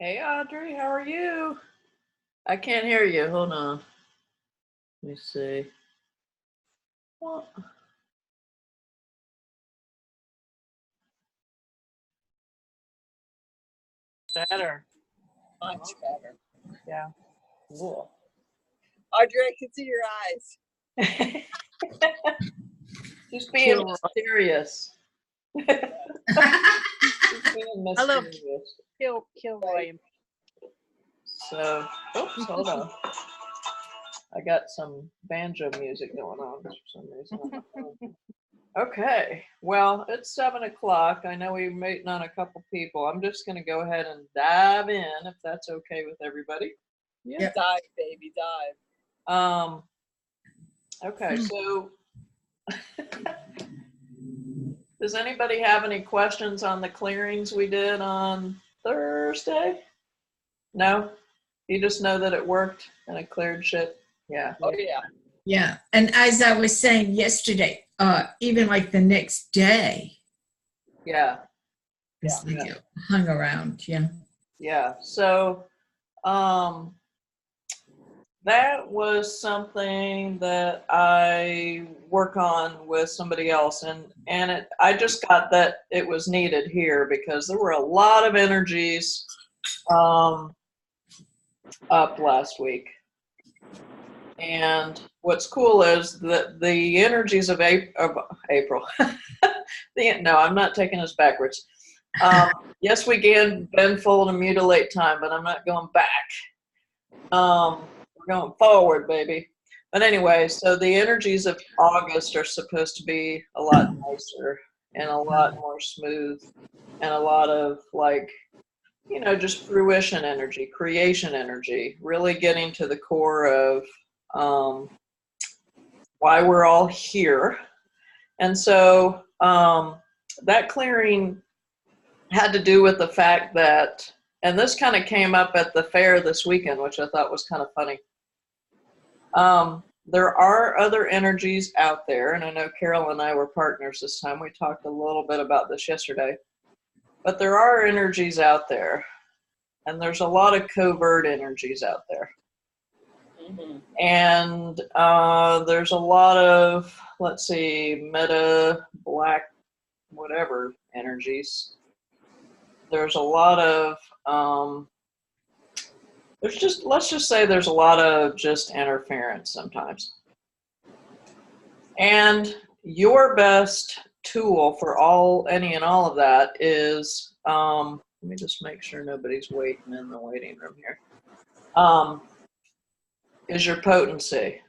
Hey Audrey, how are you? I can't hear you. Hold on. Let me see. Well, Better. Much better. Yeah. cool. Audrey, I can see your eyes. She's being Kilroy. mysterious. She's being Hello. mysterious. Kilroy. So, oops, hold on. I got some banjo music going on for some reason. Okay, well, it's 7 o'clock. I know we're waiting on a couple people. I'm just going to go ahead and dive in if that's okay with everybody. Yeah. Dive, baby, dive. Okay, so does anybody have any questions on the clearings we did on Thursday? No? You just know that it worked and it cleared shit? Yeah. Oh, yeah. Yeah, and as I was saying yesterday, even like the next day, Yeah. it's like it hung around, yeah. Yeah. So that was something that I work on with somebody else, and I just got that it was needed here because there were a lot of energies up last week. And what's cool is that the energies of April. No, I'm not taking us backwards. Yes, we can bend, fold, and mutilate time, but I'm not going back. We're going forward, baby. But anyway, so the energies of August are supposed to be a lot nicer and a lot more smooth and a lot of just fruition energy, creation energy, really getting to the core of why we're all here. And so that clearing had to do with the fact that, and this kind of came up at the fair this weekend, which I thought was kind of funny. There are other energies out there, and I know Carol and I were partners this time. We talked a little bit about this yesterday. But there are energies out there, and there's a lot of covert energies out there. Mm-hmm. And there's a lot of, let's see, meta, black, whatever energies. There's a lot of, let's just say there's a lot of just interference sometimes. And your best tool for any and all of that is, let me just make sure nobody's waiting in the waiting room here, is your potency.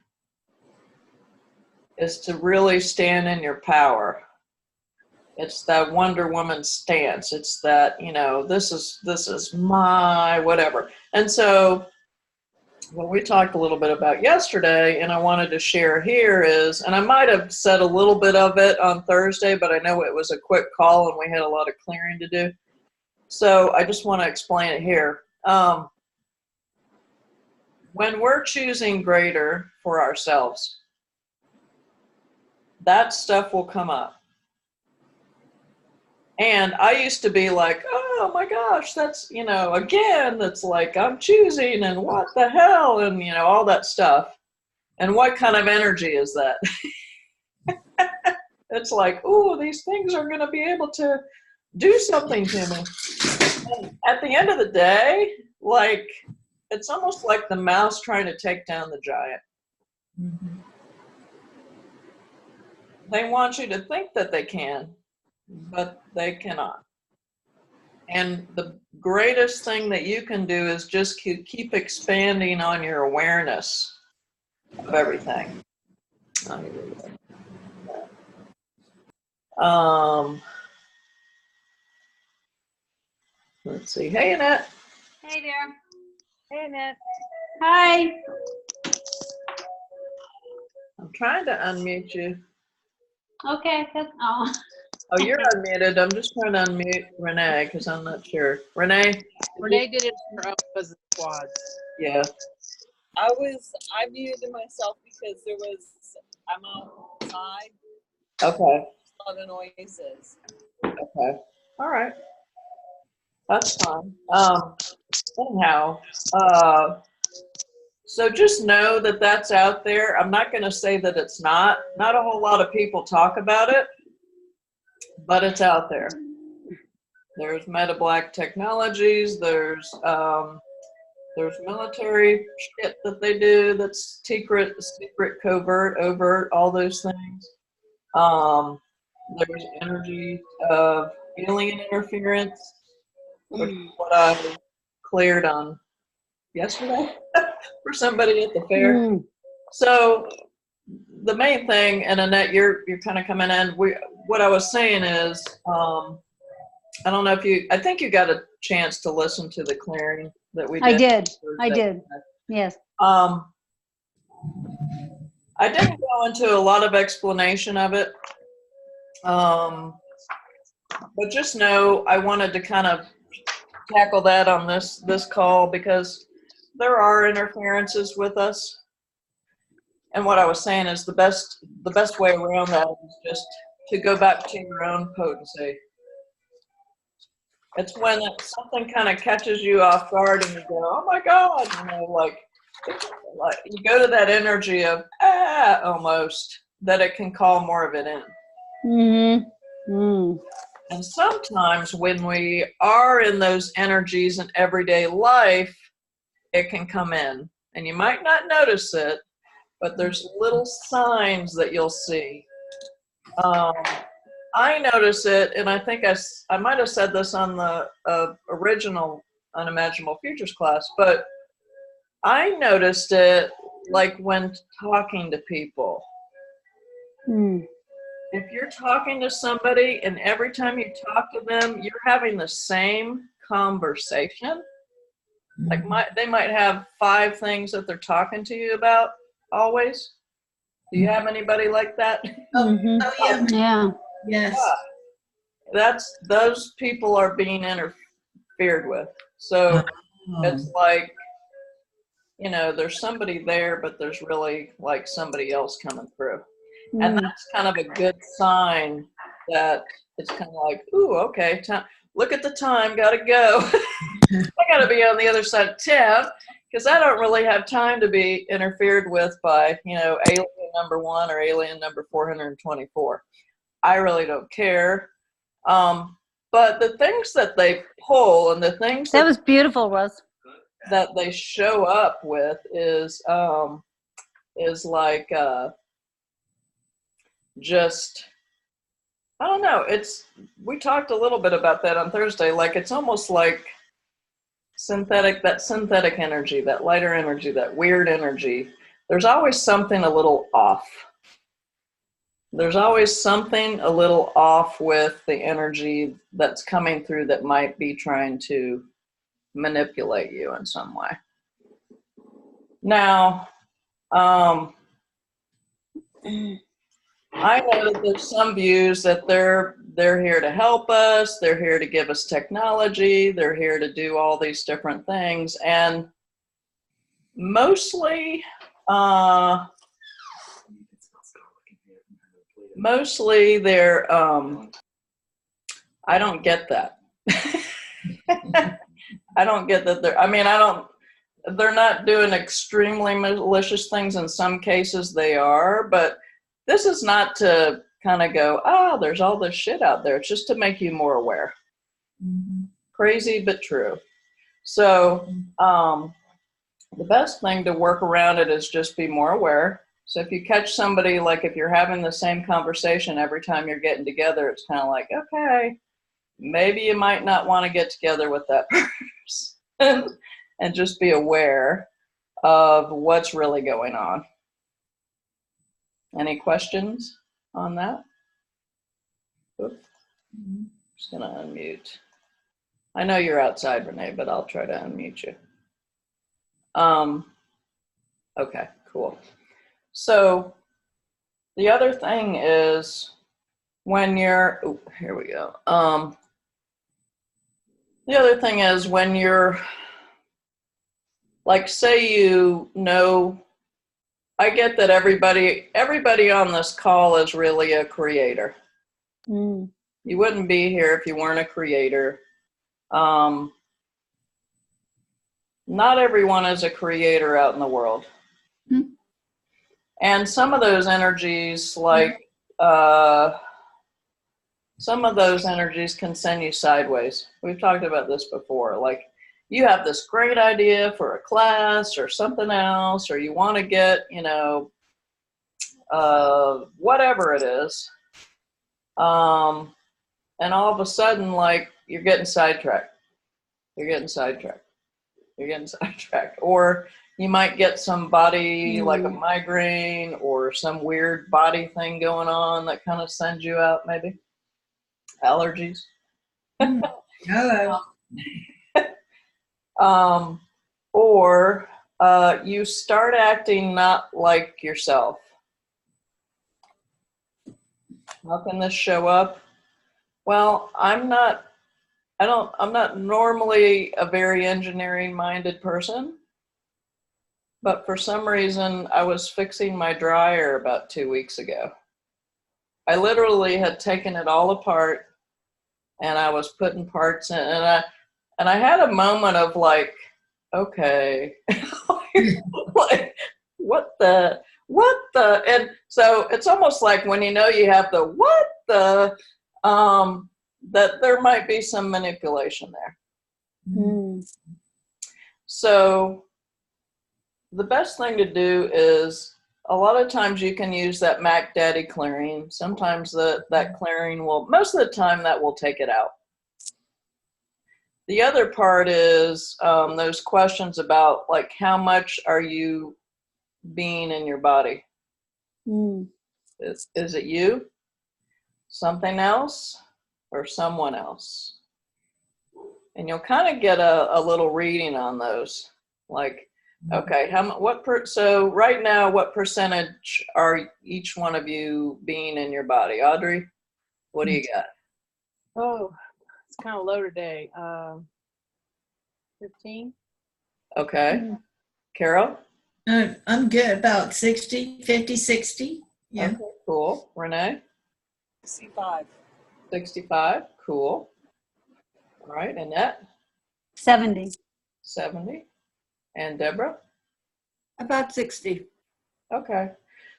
Is to really stand in your power. It's that Wonder Woman stance. It's that, this is my whatever. And so what we talked a little bit about yesterday, and I wanted to share here is, and I might have said a little bit of it on Thursday, but I know it was a quick call and we had a lot of clearing to do. So I just want to explain it here. When we're choosing greater for ourselves, that stuff will come up. And I used to be like, oh my gosh, that's, again, that's like, I'm choosing and what the hell, and, all that stuff. And what kind of energy is that? It's like, oh, these things are going to be able to do something to me. And at the end of the day, it's almost like the mouse trying to take down the giant. Mm-hmm. They want you to think that they can, but they cannot. And the greatest thing that you can do is just keep expanding on your awareness of everything. Let's see. Hey, Annette. Hey there. Hey, Annette. Hi. I'm trying to unmute you. Okay. Oh. Oh, you're unmuted. I'm just trying to unmute Renee because I'm not sure. Renee? Renee did it for us as the squads. Yeah. I muted myself because I'm outside. Okay. A lot of noises. Okay. All right. That's fine. anyhow, so just know that that's out there. I'm not going to say that it's not. Not a whole lot of people talk about it, but it's out there. There's Meta-Black Technologies. There's military shit that they do that's secret, covert, overt, all those things. There's energy of alien interference, which is what I cleared on yesterday for somebody at the fair. So the main thing, and Annette, you're kind of coming in. What I was saying is, I don't know if I think you got a chance to listen to the clearing that we did. I did. Yes. I didn't go into a lot of explanation of it, but just know I wanted to kind of tackle that on this call because there are interferences with us. And what I was saying is the best way around that is just to go back to your own potency. It's when something kind of catches you off guard and you go, oh my God, like you go to that energy of almost, that it can call more of it in. And sometimes when we are in those energies in everyday life, it can come in. And you might not notice it, but there's little signs that you'll see. I notice it, and I think I might have said this on the original Unimaginable Futures class, but I noticed it like when talking to people. If you're talking to somebody and every time you talk to them, you're having the same conversation. Like they might have 5 things that they're talking to you about always. Do you have anybody like that? Oh, yeah. Yeah. Yes. Those people are being interfered with. So it's like, there's somebody there, but there's really like somebody else coming through. And that's kind of a good sign that it's kind of like, ooh, okay, look at the time, gotta go. I gotta be on the other side of town because I don't really have time to be interfered with by, alien number 1 or alien number 424. I really don't care. But the things that they pull and the things That was beautiful, Russ. that they show up with is like just, I don't know. We talked a little bit about that on Thursday. Like it's almost like that synthetic energy, that lighter energy, that weird energy. There's always something a little off. There's always something a little off with the energy that's coming through that might be trying to manipulate you in some way. Now, I know that there's some views that they're here to help us, they're here to give us technology, they're here to do all these different things, and mostly they're I don't get that. I don't get that they're not doing extremely malicious things. In some cases they are, but this is not to kind of go, there's all this shit out there. It's just to make you more aware. Crazy, but true. So the best thing to work around it is just be more aware. So if you catch somebody, like if you're having the same conversation every time you're getting together, it's kind of like, okay, maybe you might not want to get together with that person and just be aware of what's really going on. Any questions on that? Oops. Just gonna unmute. I know you're outside, Renee, but I'll try to unmute you. Okay, cool. So the other thing is when you're, here we go. The other thing is when you're, like, say I get that everybody on this call is really a creator. You wouldn't be here if you weren't a creator. not everyone is a creator out in the world. And some of those energies, like some of those energies can send you sideways. We've talked about this before. Like you have this great idea for a class or something else, or you want to get, you know, whatever it is. And all of a sudden, like you're getting sidetracked. You're getting sidetracked. You're getting sidetracked. Or you might get some body, like a migraine or some weird body thing going on that kind of sends you out, maybe. Allergies. Hello. Or you start acting not like yourself. How can this show up? Well, I'm not normally a very engineering-minded person, but for some reason, I was fixing my dryer about 2 weeks ago. I literally had taken it all apart, and I was putting parts in, and I had a moment of like, okay, like, what the, and so it's almost like when you know you have the what the, that there might be some manipulation there. So the best thing to do is, a lot of times you can use that Mac Daddy clearing. Sometimes that clearing will, most of the time that will take it out. The other part is those questions about like, how much are you being in your body? Is it you, something else, or someone else? And you'll kind of get a little reading on those. Like, okay, so right now, what percentage are each one of you being in your body? Audrey, what do you got? Oh, it's kind of low today. 15. Okay. Carol? I'm good. About 60, 50, 60. Yeah. Okay, cool. Renee? 65. 65. Cool. All right. Annette? 70. 70. And Deborah? About 60. Okay.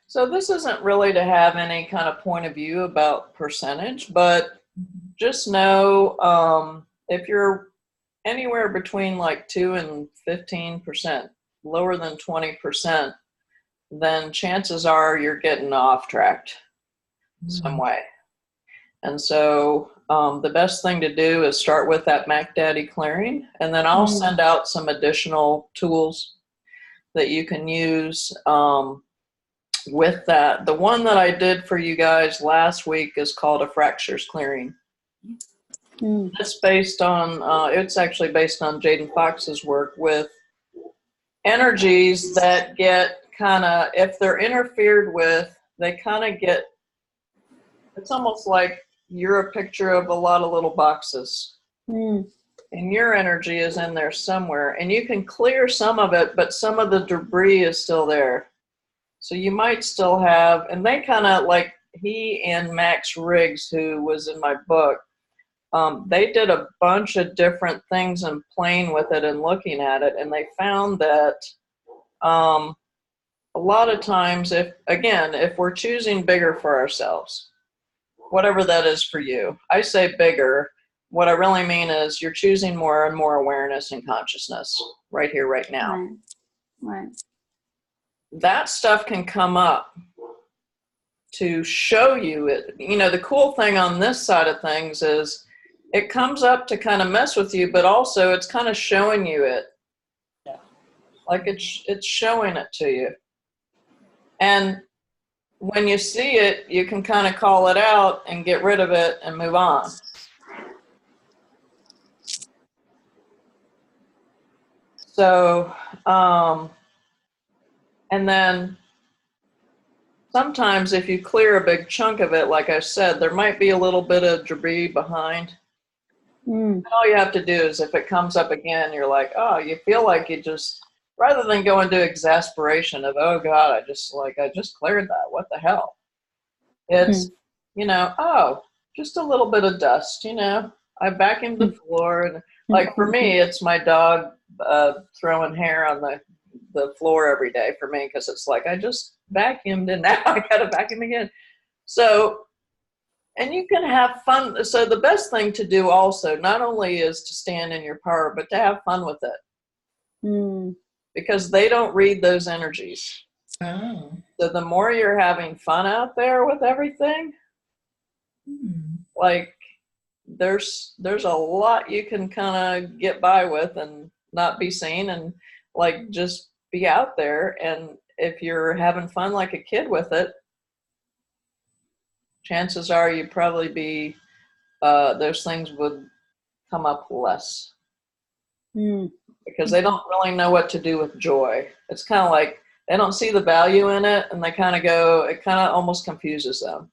So this isn't really to have any kind of point of view about percentage, but just know if you're anywhere between like 2 and 15%, lower than 20%, then chances are you're getting off track some way. And so the best thing to do is start with that Mac Daddy clearing, and then I'll send out some additional tools that you can use with that. The one that I did for you guys last week is called a fractures clearing. It's based on, it's actually based on Jaden Fox's work with energies that get kind of, if they're interfered with, they kind of get, it's almost like you're a picture of a lot of little boxes. And your energy is in there somewhere. And you can clear some of it, but some of the debris is still there. So you might still have, and they kind of like, he and Max Riggs, who was in my book, they did a bunch of different things and playing with it and looking at it. And they found that a lot of times, if we're choosing bigger for ourselves, whatever that is for you, I say bigger. What I really mean is you're choosing more and more awareness and consciousness right here, right now. Right. That stuff can come up to show you it. You know, the cool thing on this side of things is it comes up to kind of mess with you, but also it's kind of showing you it. Yeah. Like it's showing it to you. And when you see it, you can kind of call it out and get rid of it and move on. So, and then sometimes if you clear a big chunk of it, like I said, there might be a little bit of debris behind. And all you have to do is if it comes up again, you're like, oh, you feel like you just, rather than go into exasperation of, oh God, I just cleared that. What the hell? It's, you know, oh, just a little bit of dust, you know, I vacuumed the floor. And like for me, it's my dog throwing hair on the floor every day for me, because it's like I just vacuumed and now I got to vacuum again. So, and you can have fun. So the best thing to do also not only is to stand in your power, but to have fun with it. Mm. Because they don't read those energies. Oh. So the more you're having fun out there with everything, like there's a lot you can kind of get by with and not be seen, and like just be out there. And if you're having fun like a kid with it, chances are you'd probably be those things would come up less. Mm. Because they don't really know what to do with joy. It's kind of like they don't see the value in it, and they kind of go, it kind of almost confuses them.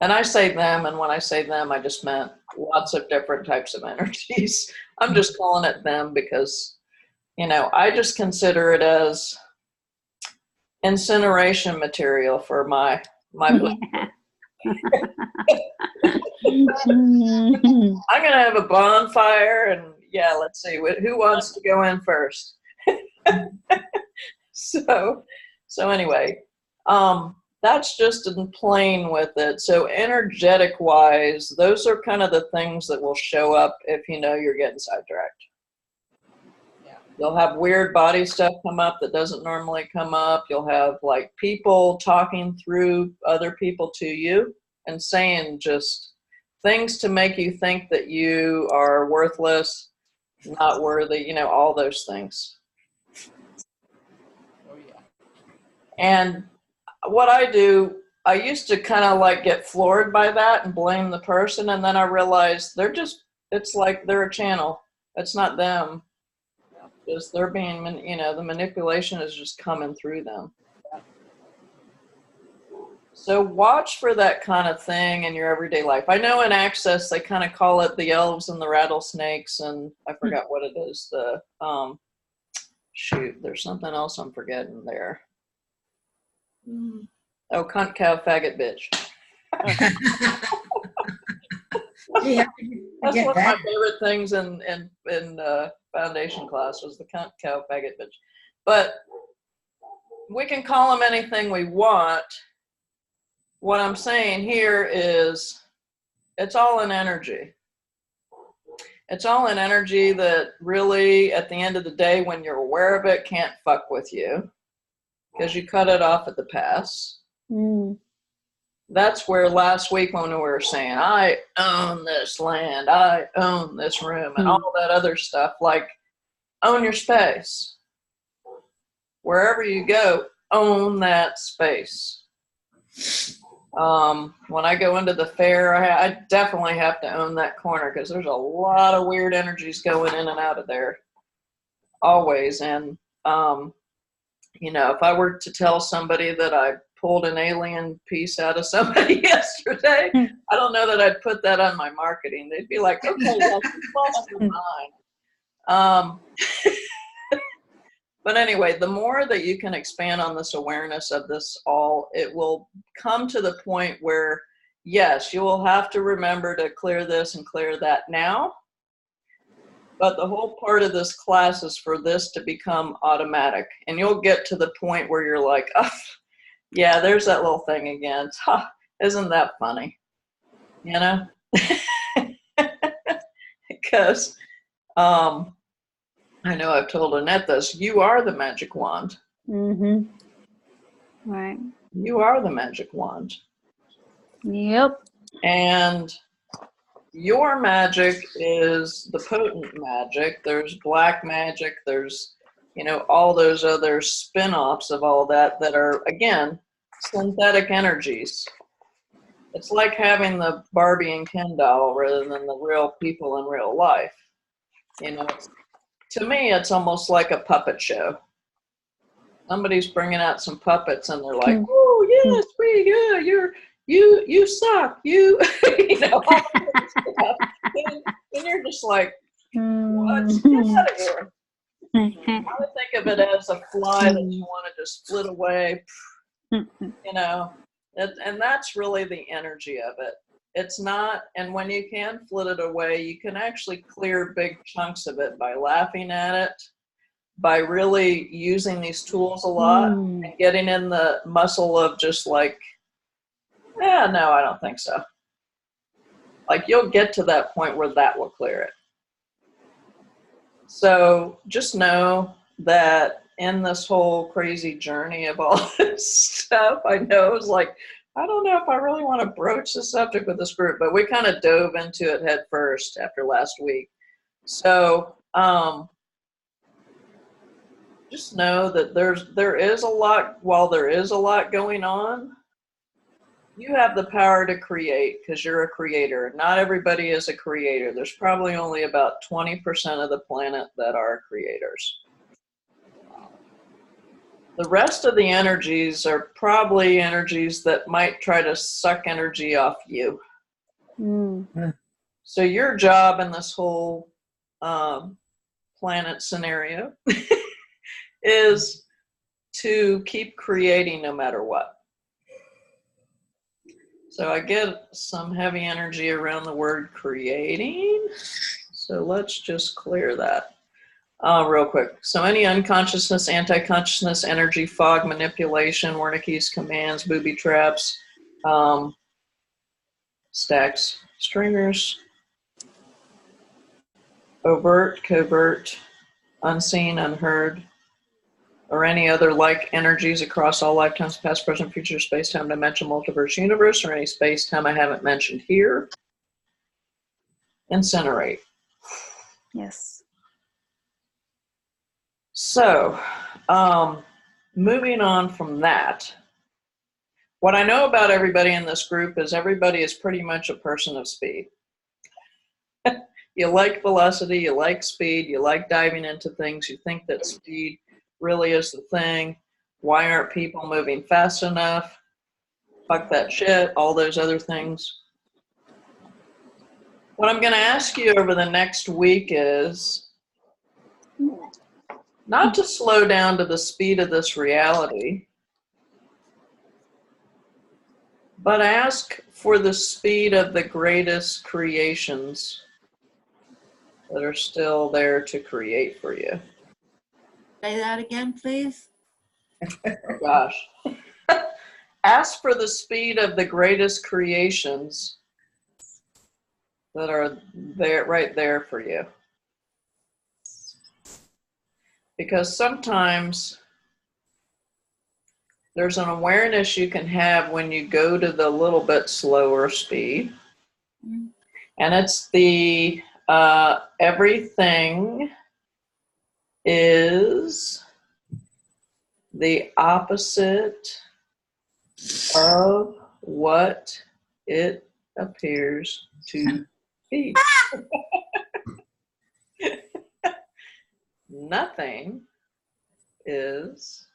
And I say them, and when I say them, I just meant lots of different types of energies. I'm just calling it them because, you know, I just consider it as incineration material for my Yeah. I'm going to have a bonfire, and yeah, let's see, who wants to go in first? So anyway, that's just in plain with it. So energetic wise, those are kind of the things that will show up if you know you're getting sidetracked. You'll have weird body stuff come up that doesn't normally come up. You'll have like people talking through other people to you and saying just things to make you think that you are worthless, not worthy, you know, all those things. Oh, yeah. And what I do, I used to kind of like get floored by that and blame the person. And then I realized it's like they're a channel. It's not them. Just they're being, you know, the manipulation is just coming through them. So watch for that kind of thing in your everyday life. I know in Access, they kind of call it the elves and the rattlesnakes, and I forgot what it is. Shoot, there's something else I'm forgetting there. Oh, cunt, cow, faggot, bitch. Yeah, That's get one of my that. favorite things in foundation class was the cunt, cow, faggot, bitch. But we can call them anything we want. What I'm saying here is it's all in energy. It's all in energy that really, at the end of the day, when you're aware of it, can't fuck with you because you cut it off at the pass. Mm. That's where last week when we were saying, I own this land, I own this room, and all that other stuff, like own your space. Wherever you go, own that space. When I go into the fair, I definitely have to own that corner because there's a lot of weird energies going in and out of there always. And, you know, if I were to tell somebody that I pulled an alien piece out of somebody yesterday, I don't know that I'd put that on my marketing. They'd be like, okay, that's lost your mind. But anyway, the more that you can expand on this awareness of this all, it will come to the point where, yes, you will have to remember to clear this and clear that now. But the whole part of this class is for this to become automatic. And you'll get to the point where you're like, oh, yeah, there's that little thing again. Isn't that funny? You know? Because I know I've told Annette this. You are the magic wand. Mm-hmm. Right. You are the magic wand. Yep. And your magic is the potent magic. There's black magic. There's, you know, all those other spin-offs of all that that are, again, synthetic energies. It's like having the Barbie and Ken doll rather than the real people in real life. You know, to me, it's almost like a puppet show. Somebody's bringing out some puppets, and they're like, "Oh yes, you suck, you," you know, all that stuff. And you're just like, "What? Get out of here!" I would think of it as a fly that you want to just split away, you know, and that's really the energy of it. It's not, and when you can flit it away, you can actually clear big chunks of it by laughing at it, by really using these tools a lot and getting in the muscle of just like, yeah, no, I don't think so. Like you'll get to that point where that will clear it. So just know that in this whole crazy journey of all this stuff, I know it's like, I don't know if I really want to broach the subject with this group, but we kind of dove into it head first after last week. So just know that there is a lot, while there is a lot going on, you have the power to create because you're a creator. Not everybody is a creator. There's probably only about 20% of the planet that are creators. The rest of the energies are probably energies that might try to suck energy off you. So your job in this whole planet scenario is to keep creating no matter what. So I get some heavy energy around the word creating. So let's just clear that. Real quick. So any unconsciousness, anti-consciousness, energy, fog, manipulation, Wernicke's commands, booby traps, stacks, stringers, overt, covert, unseen, unheard, or any other like energies across all lifetimes, past, present, future, space-time, dimension, multiverse, universe, or any space-time I haven't mentioned here, incinerate. Yes. So, moving on from that, what I know about everybody in this group is everybody is pretty much a person of speed. You like velocity, you like speed, you like diving into things, you think that speed really is the thing. Why aren't people moving fast enough? Fuck that shit, all those other things. What I'm going to ask you over the next week is not to slow down to the speed of this reality, but ask for the speed of the greatest creations that are still there to create for you. Say that again, please. Oh, gosh. Ask for the speed of the greatest creations that are there, right there for you. Because sometimes there's an awareness you can have when you go to the little bit slower speed. And it's the everything is the opposite of what it appears to be. Nothing is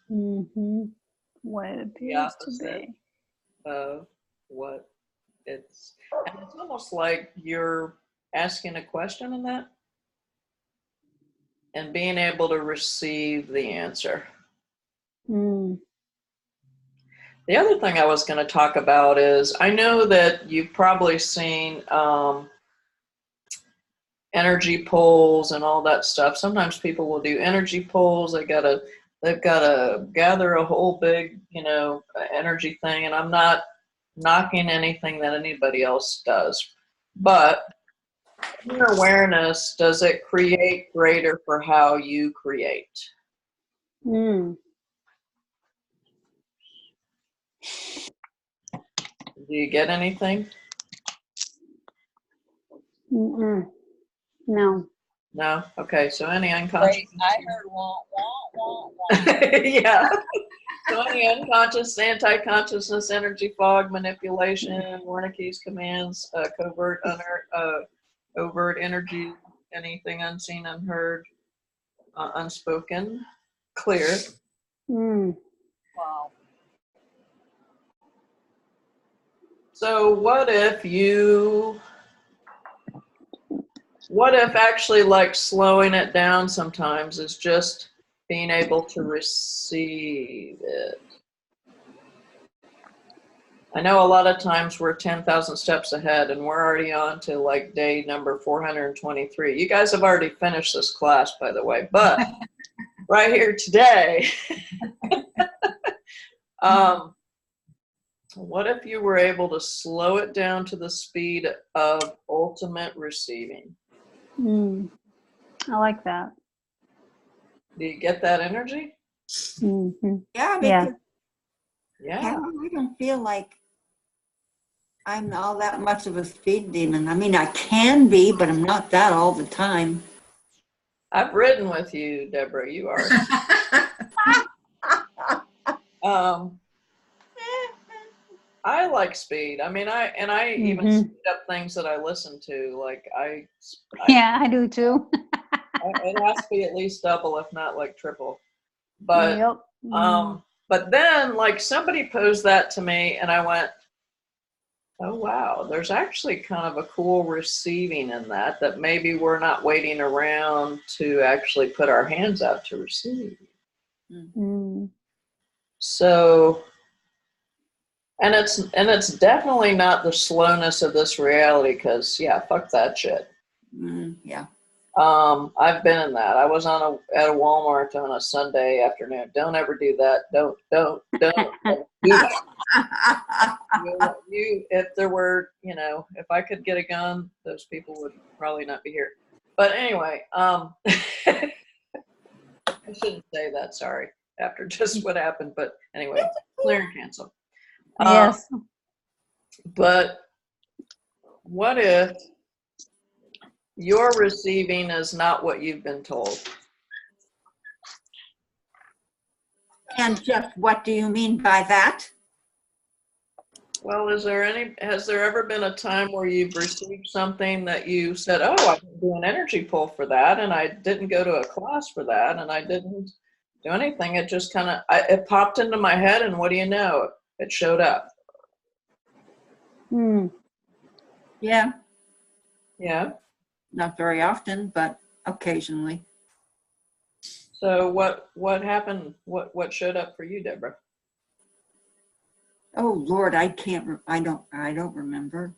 What it the appears to opposite be. of what it's, and it's almost like you're asking a question in that and being able to receive the answer. The other thing I was going to talk about is, I know that you've probably seen energy polls and all that stuff. Sometimes people will do energy polls. They've got to gather a whole big, energy thing. And I'm not knocking anything that anybody else does, but your awareness, does it create greater for how you create? Do you get anything? No. No? Okay, so any unconscious... Wait, I heard wah, wah, wah, wah. Yeah. So any unconscious, anti-consciousness, energy, fog, manipulation, Wernicke's commands, covert, overt energy, anything unseen, unheard, unspoken, clear. Wow. So what if actually like slowing it down sometimes is just being able to receive it? I know a lot of times we're 10,000 steps ahead and we're already on to like day number 423. You guys have already finished this class, by the way, but right here today, what if you were able to slow it down to the speed of ultimate receiving? I like that. Do you get that energy? Mm-hmm. Yeah, Yeah. because Yeah. I don't feel like I'm all that much of a speed demon. I mean, I can be, but I'm not that all the time. I've ridden with you, Deborah. You are. I like speed. I mean, I even Mhm. speed up things that I listen to. Like Yeah, I do too. it has to be at least double, if not like triple. But Yep. but then like somebody posed that to me, and I went, oh wow, there's actually kind of a cool receiving in that. That maybe we're not waiting around to actually put our hands out to receive. Mm. So. And it's definitely not the slowness of this reality, because yeah, fuck that shit. Yeah. I've been in that. I was at a Walmart on a Sunday afternoon. Don't ever do that. Don't do that. If there were, if I could get a gun, those people would probably not be here. But anyway, I shouldn't say that. Sorry, after just what happened. But anyway, clear and cancel. Yes. But what if your receiving is not what you've been told? And just what do you mean by that? Well, has there ever been a time where you've received something that you said, oh, I didn't do an energy pull for that, and I didn't go to a class for that, and I didn't do anything. It just kind of, it popped into my head, and what do you know? It showed up. Yeah. Yeah. Not very often, but occasionally. So what happened? What showed up for you, Deborah? Oh Lord, I don't remember.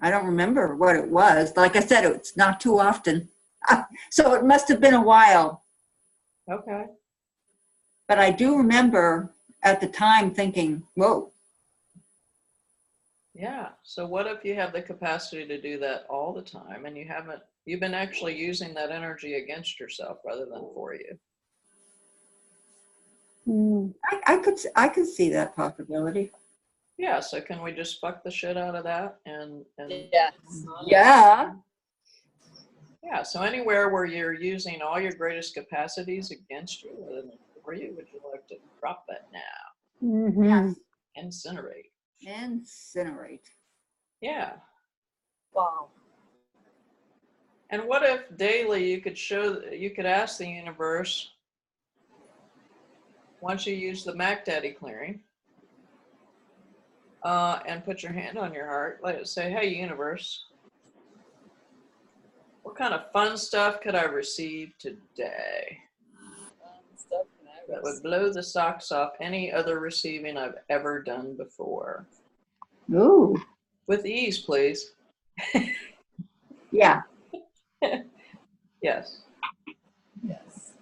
I don't remember what it was. Like I said, it's not too often. So it must have been a while. Okay. But I do remember at the time thinking, whoa. Yeah. So what if you have the capacity to do that all the time, and you've been actually using that energy against yourself rather than for you? I could see that possibility. Yeah. So can we just fuck the shit out of that and Yes. Yeah. yeah. So anywhere where you're using all your greatest capacities against you rather than for you, would you like to drop that now? Mm-hmm. Yes. Incinerate. Incinerate. Yeah. Wow. And what if daily you could ask the universe, once you use the Mac Daddy clearing, and put your hand on your heart, let it say, hey, universe, what kind of fun stuff could I receive today Stuff that would blow the socks off any other receiving I've ever done before? Ooh. With ease, please. Yeah. Yes. Yes.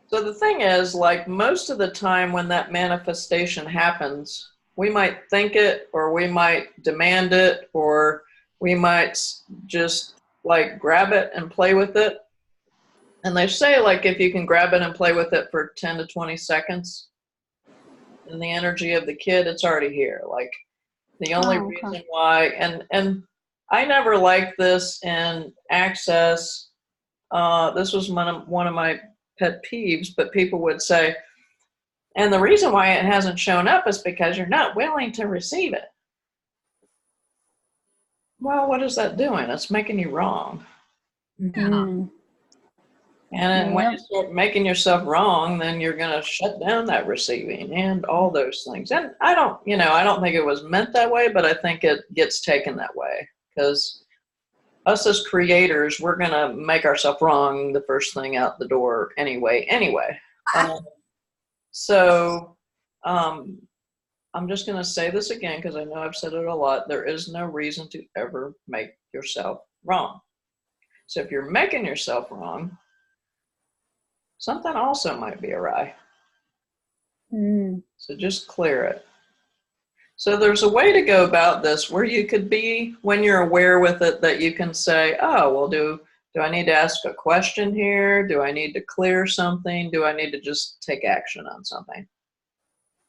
So the thing is, like most of the time when that manifestation happens, we might think it, or we might demand it, or we might just like grab it and play with it. And they say, like, if you can grab it and play with it for 10 to 20 seconds, in the energy of the kid, it's already here. Like the only reason why, and I never liked this in Access. This was one of my pet peeves, but people would say, and the reason why it hasn't shown up is because you're not willing to receive it. Well, what is that doing? It's making you wrong. And then when you start making yourself wrong, then you're going to shut down that receiving and all those things. And I don't think it was meant that way, but I think it gets taken that way because us as creators, we're going to make ourselves wrong the first thing out the door anyway. So I'm just going to say this again because I know I've said it a lot. There is no reason to ever make yourself wrong. So if you're making yourself wrong, something also might be awry. So just clear it. So there's a way to go about this where you could be, when you're aware with it, that you can say, oh, well, do I need to ask a question here? Do I need to clear something? Do I need to just take action on something?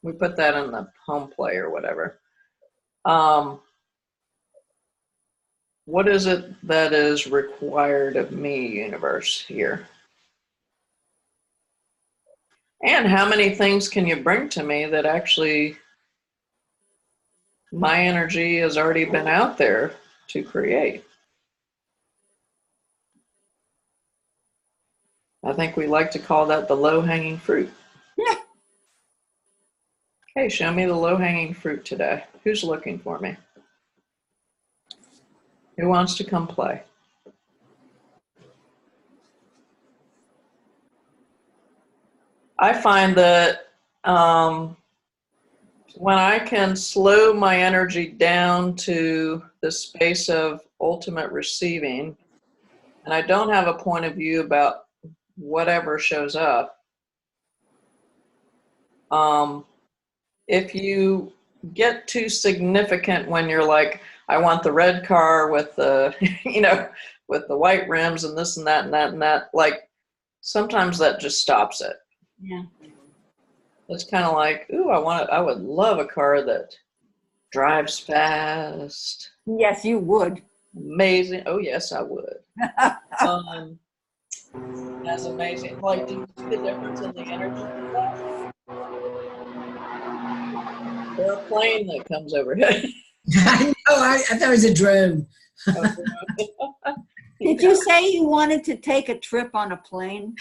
We put that in the home play or whatever. What is it that is required of me, universe, here? And how many things can you bring to me that actually my energy has already been out there to create? I think we like to call that the low-hanging fruit. Okay, show me the low-hanging fruit today. Who's looking for me? Who wants to come play? I find that when I can slow my energy down to the space of ultimate receiving, and I don't have a point of view about whatever shows up, if you get too significant when you're like, I want the red car with the, with the white rims and this and that and that and that, like sometimes that just stops it. Yeah. It's kind of like, ooh, I would love a car that drives fast. Yes, you would. Amazing. Oh, yes, I would. That's amazing. Like, do you see the difference in the energy of that? Or a plane that comes overhead. I know, I thought it was a drone. Did you say you wanted to take a trip on a plane?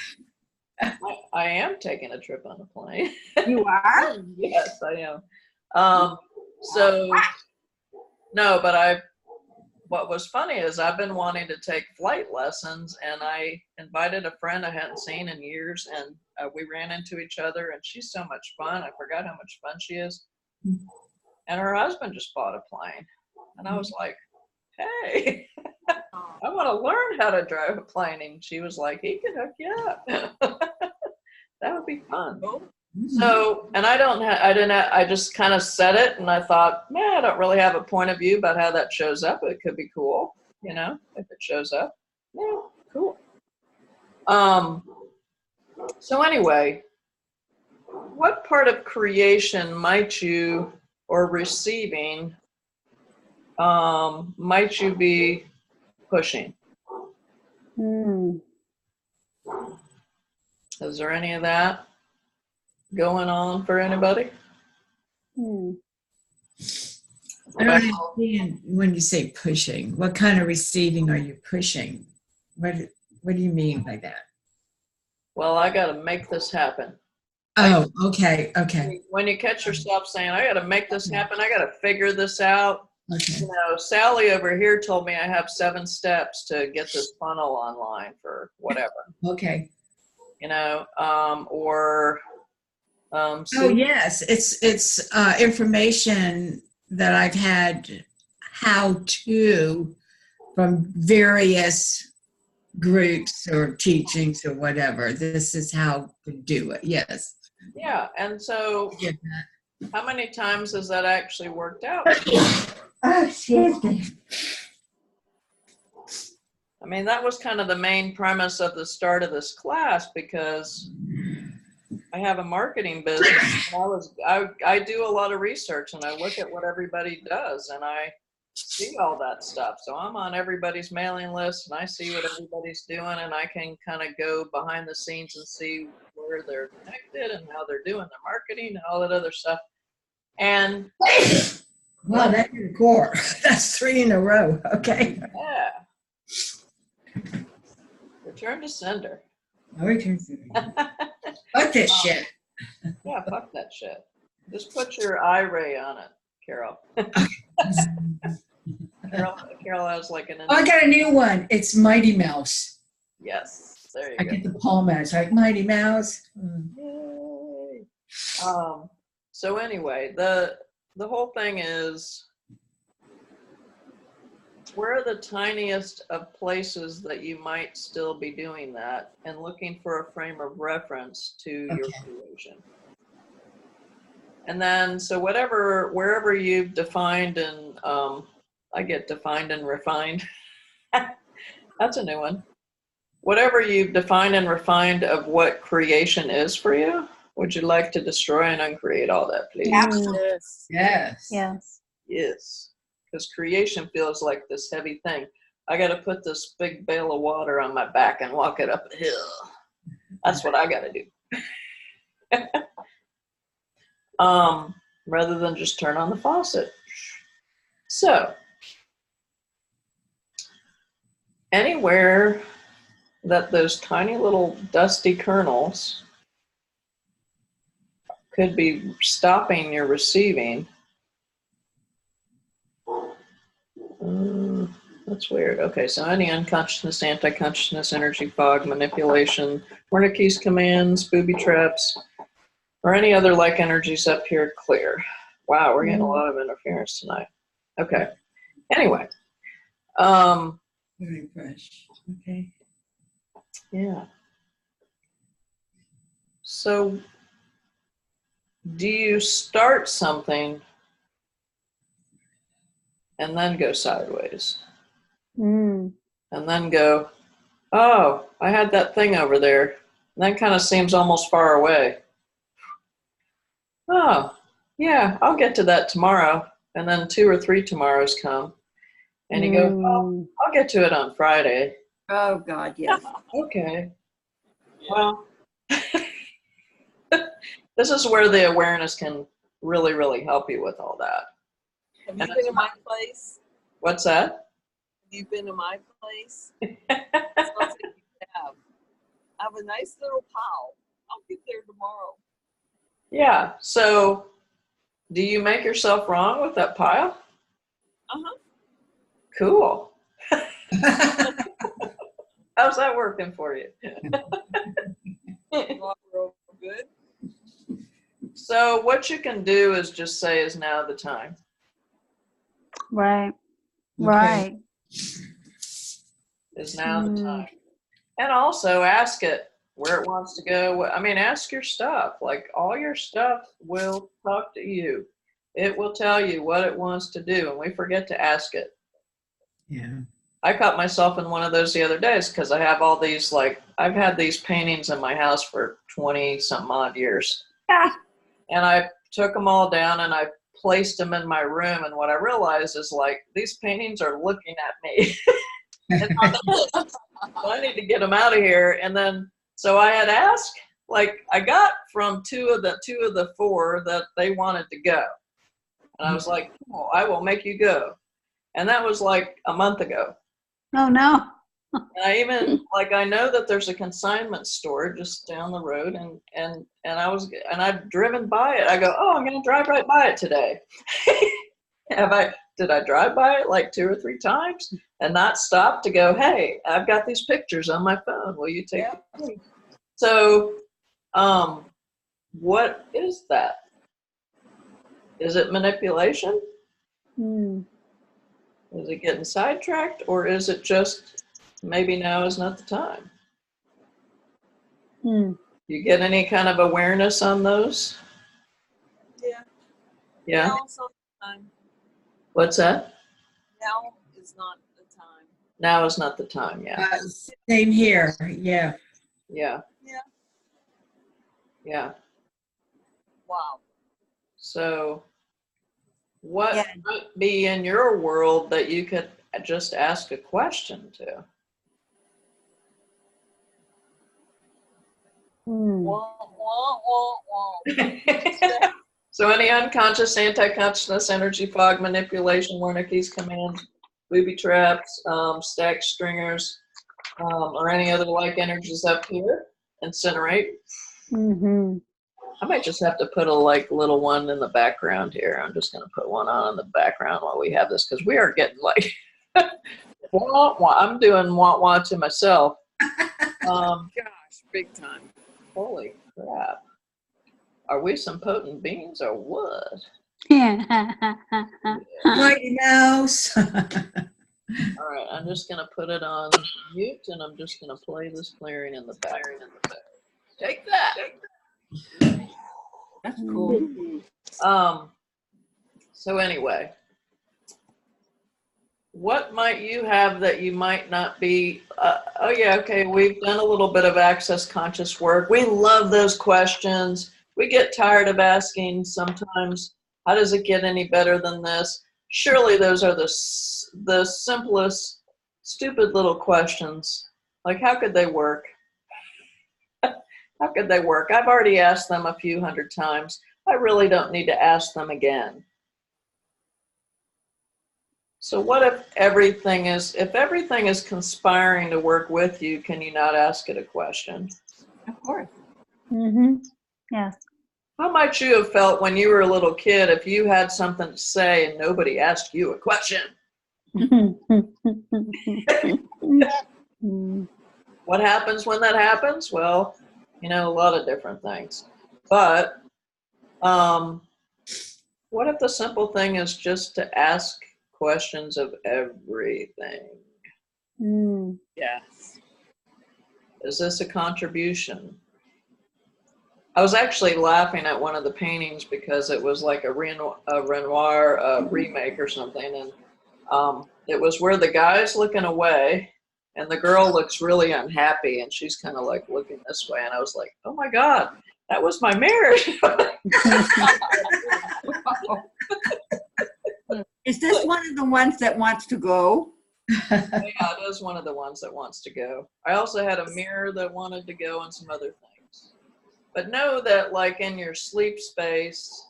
I am taking a trip on a plane. You are? Yes, I am. But what was funny is I've been wanting to take flight lessons, and I invited a friend I hadn't seen in years, and we ran into each other, and she's so much fun. I forgot how much fun she is. And her husband just bought a plane. And I was like, hey, I want to learn how to drive a plane. And she was like, he can hook you up. That would be fun. So, and I just kind of said it, and I thought, man, I don't really have a point of view about how that shows up. It could be cool, if it shows up. Yeah, cool. So anyway, what part of creation might you, or receiving, might you be pushing? Is there any of that going on for anybody? I don't understand when you say pushing. What kind of receiving are you pushing? What do you mean by that? Well, I got to make this happen. Oh, okay. When you catch yourself saying, I got to make this happen, I got to figure this out. Okay. Sally over here told me I have 7 steps to get this funnel online for whatever. Okay. Oh yes, it's information that I've had how to from various groups or teachings or whatever. This is how to do it. Yes. Yeah, and so how many times has that actually worked out? Oh, excuse me. I mean, that was kind of the main premise of the start of this class, because I have a marketing business. And I do a lot of research, and I look at what everybody does, and I see all that stuff. So I'm on everybody's mailing list, and I see what everybody's doing, and I can kind of go behind the scenes and see where they're connected and how they're doing their marketing and all that other stuff. And Wow, that's your core. That's 3 in a row. Okay. yeah. Return to sender. Fuck this shit. Yeah, fuck that shit. Just put your eye-ray on it, Carol. Carol has like an... Oh, I got a new one. It's Mighty Mouse. Yes, there you I go. get the palm as like Mighty Mouse. Yay. So anyway, the the whole thing is, where are the tiniest of places that you might still be doing that, and looking for a frame of reference to your Okay. creation. And then, so wherever you've defined and, I get defined and refined. That's a new one. Whatever you've defined and refined of what creation is for you, would you like to destroy and uncreate all that, please? Absolutely. Yes. Yes. Yes. Yes. Because creation feels like this heavy thing. I got to put this big bale of water on my back and walk it up a hill. That's what I got to do. Rather than just turn on the faucet. So, anywhere that those tiny little dusty kernels could be stopping your receiving. That's weird. Okay, so any unconsciousness, anti-consciousness, energy fog, manipulation, Wernicke's commands, booby traps, or any other like energies up here, clear. Wow, we're getting a lot of interference tonight. Okay. Anyway. Very fresh. Okay. Yeah. So, do you start something and then go sideways? Mm. And then go, oh, I had that thing over there. And that kind of seems almost far away. Oh, yeah, I'll get to that tomorrow. And then 2 or 3 tomorrows come. And you go, oh, I'll get to it on Friday. Oh, God, yes. Okay. Well, this is where the awareness can really, really help you with all that. Have you been to my place? What's that? Have you been to my place? Sounds like you have. I have a nice little pile. I'll get there tomorrow. Yeah. So, do you make yourself wrong with that pile? Uh-huh. Cool. How's that working for you? Real good. So what you can do is just say, is now the time. Right. Okay. Right. Is now the time. And also ask it where it wants to go. I mean, ask your stuff. Like, all your stuff will talk to you. It will tell you what it wants to do, and we forget to ask it. Yeah. I caught myself in one of those the other days because I have all these, like, I've had these paintings in my house for 20-something odd years. And I took them all down and I placed them in my room. And what I realized is, like, these paintings are looking at me. And I need to get them out of here. And then, so I had asked, like, I got from two of the 4 that they wanted to go. And I was like, oh, I will make you go. And that was like a month ago. Oh, no. And I even, like, I know that there's a consignment store just down the road, and I've driven by it. I go, oh, I'm going to drive right by it today. Did I drive by it like 2 or 3 times and not stop to go, hey, I've got these pictures on my phone. Will you take them? So, what is that? Is it manipulation? Mm. Is it getting sidetracked, or is it just maybe now is not the time? Mm. You get any kind of awareness on those? Yeah. Yeah. Now sometime. What's that? Now is not the time. Now is not the time. Yeah. Same here. Yeah. Yeah. Yeah. Yeah. Wow. So, what Yeah. might be in your world that you could just ask a question to? Mm. Wah, wah, wah, wah. So, any unconscious, anti-consciousness, energy fog, manipulation, Wernicke's commands, booby traps, stacked stringers, or any other like energies up here, incinerate. Mm-hmm. I might just have to put a little one in the background here. I'm just going to put one on in the background while we have this, because we are getting like, wah, wah. I'm doing wah wah to myself. Gosh, big time. Holy crap. Are we some potent beings or what? Mighty Mouse. All right, I'm just gonna put it on mute, and I'm just gonna play this clearing in the back. Take that. That's cool. So anyway, what might you have that you might not be? Oh yeah, okay. We've done a little bit of access conscious work. We love those questions. We get tired of asking sometimes. How does it get any better than this? Surely those are the simplest, stupid little questions. Like, how could they work? How could they work? I've already asked them a few hundred times. I really don't need to ask them again. So what if everything is conspiring to work with you, can you not ask it a question? Of course. Mm-hmm. Yes. How might you have felt when you were a little kid if you had something to say and nobody asked you a question? What happens when that happens? Well, a lot of different things. But what if the simple thing is just to ask questions of everything? Yes. Is this a contribution? I was actually laughing at one of the paintings because it was like a Renoir remake or something, and it was where the guy's looking away and the girl looks really unhappy and she's kind of like looking this way, and I was like, oh my God, that was my mirror. Is this one of the ones that wants to go? Yeah, it is one of the ones that wants to go. I also had a mirror that wanted to go and some other things. But know that, like, in your sleep space,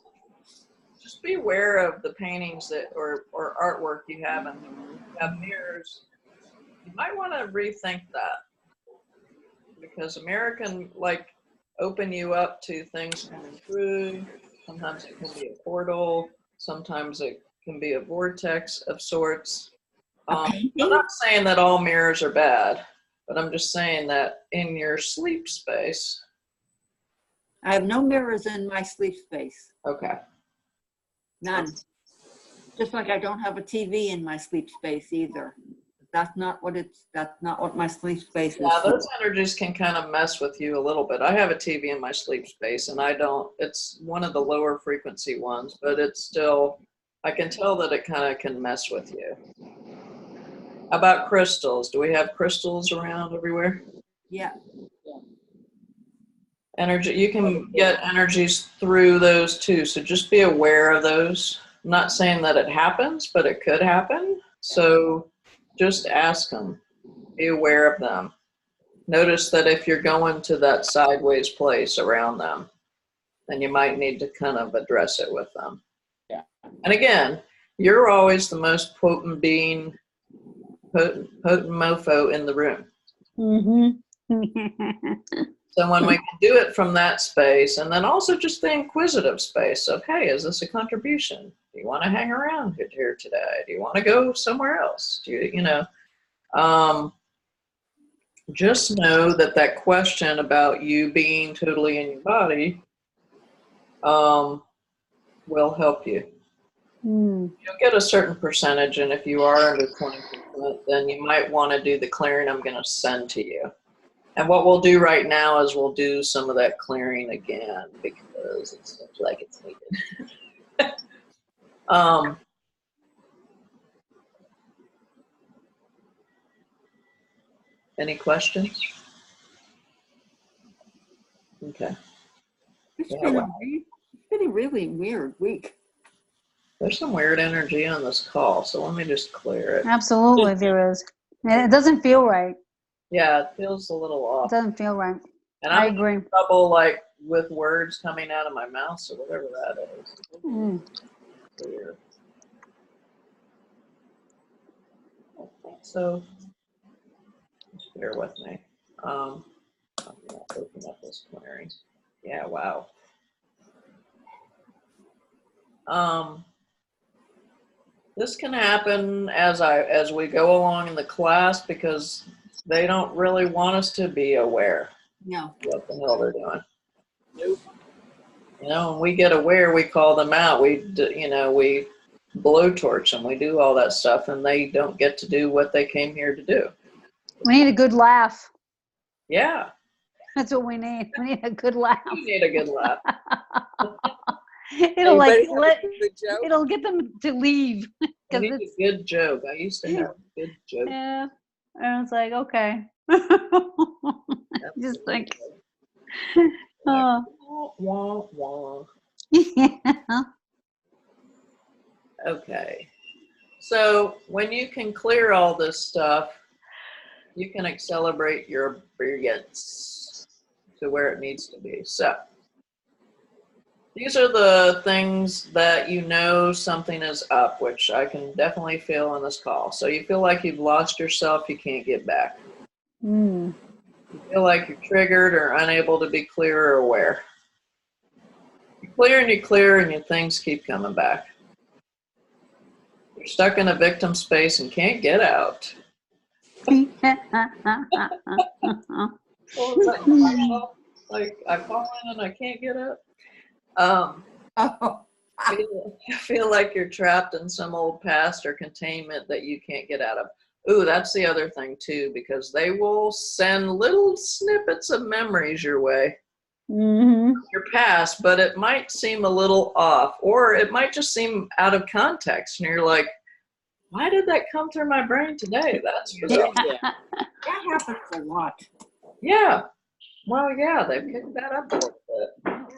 just be aware of the paintings that or artwork you have, and you have mirrors. You might want to rethink that, because a mirror can open you up to things coming through. Sometimes it can be a portal. Sometimes it can be a vortex of sorts. I'm not saying that all mirrors are bad, but I'm just saying that in your sleep space. I have no mirrors in my sleep space. Okay. None. Just like I don't have a TV in my sleep space either. That's not what my sleep space is. Yeah, those energies can kind of mess with you a little bit. I have a TV in my sleep space, and it's one of the lower frequency ones, but it's still, I can tell that it kind of can mess with you. How about crystals? Do we have crystals around everywhere? Yeah. Energy, you can get energies through those too, so just be aware of those. I'm not saying that it happens, but it could happen. So just ask them, be aware of them. Notice that if you're going to that sideways place around them, then you might need to kind of address it with them. Yeah. And again, you're always the most potent being, potent mofo in the room. So when we can do it from that space, and then also just the inquisitive space of, hey, is this a contribution? Do you want to hang around here today? Do you want to go somewhere else? Do you just know that question about you being totally in your body will help you. You'll get a certain percentage, and if you are under 20%, then you might want to do the clearing I'm going to send to you. And what we'll do right now is we'll do some of that clearing again because it seems like it's needed. Any questions? Okay. It's been a really weird week. There's some weird energy on this call, so let me just clear it. Absolutely, there is. It doesn't feel right. Yeah, it feels a little It off. doesn't feel right. And I I'm agree. in trouble with words coming out of my mouth, so whatever that is. Clear. So just bear with me. I'm gonna open up this clearing. Yeah, wow. This can happen as we go along in the class because they don't really want us to be aware No. of what the hell they're doing. Nope. You know, when we get aware, we call them out. We blowtorch them. We do all that stuff, and they don't get to do what they came here to do. We need a good laugh. Yeah, That's what we need. We need a good laugh. you need a good laugh. It'll like Anybody have a good joke? it'll get them to leave. You 'Cause need it's, a good joke. I used to have a good joke. yeah. And it's like, okay. Just like, oh. Wah, wah. Yeah. Okay. So when you can clear all this stuff, you can accelerate your brilliance to where it needs to be. So these are the things that you know something is up, which I can definitely feel on this call. So you feel like you've lost yourself, you can't get back. Mm. You feel like you're triggered or unable to be clear or aware. You clear and your things keep coming back. You're stuck in a victim space and can't get out. Like I fall in and I can't get up. Oh, I feel like you're trapped in some old past or containment that you can't get out of. Ooh, that's the other thing too, because they will send little snippets of memories your way, your past, but it might seem a little off, or it might just seem out of context. And you're like, why did that come through my brain today? That's bizarre. Yeah. that happens a lot. Yeah. Well, yeah, they picked that up a little bit.